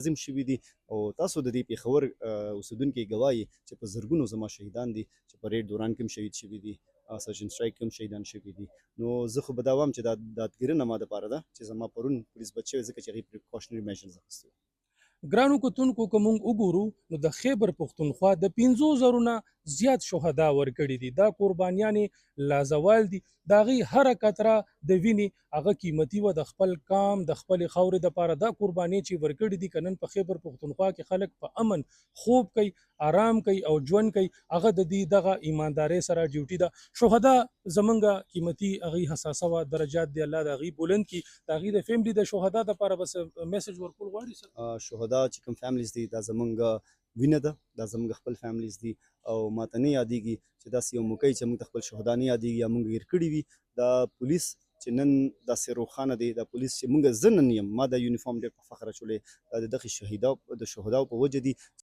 لازم شوي دي او تاسو د دې پیښور اوسیدونکي ګواهي چې په زرګونو زما شهیدان دي چې په ریډ دوران کې هم شهید شوي دي سرجن سټرایک کې هم شهیدان شوي دي نو زه خو به دا وایم چې دا دادګیرنه ما دپاره ده چې زما پرون پولیس بچ شوی ځکه چې هغوی پریکاشنري میژرز اخیستي ګرانو کتونکو که مونږ وګورو نو د خیبر پښتونخوا د 50,000 نه زیات شهدا ورکړي دي دا قربانیانې لازوال دي د هغې هره قطره د وینې هغه قیمتي وه د خپل قام د خپلې خاورې دپاره دا قربانۍ چې ورکړي دي که نن په خیبر پښتونخوا کې خلک په امن خوب کوي آرام کوي او ژوند کوي هغه د دې دغه ایماندارۍ سره ډیوټي ده شهدا زمونږ قیمتي هغې حساسه وه درجات دی الله د هغې بلند کړي د هغې د فیملي د شهدا دپاره بس میسج ورکول غواړي سر شهدا چې کوم فیملیز دي دا زمونږ وینه ده دا زمونږ خپل فیملیز دي او ماته نه یادېږي چې داسې یو موقع چې موږ د خپل شهدا نه یادېږي یا موږ هېر کړي وي دا پولیس چې نن داسې روښانه دی دا پولیس چې موږ زه نن یم ما دا یونیفارم ډېر په فخر اچولی دا د دغې د شهداو په وجه دي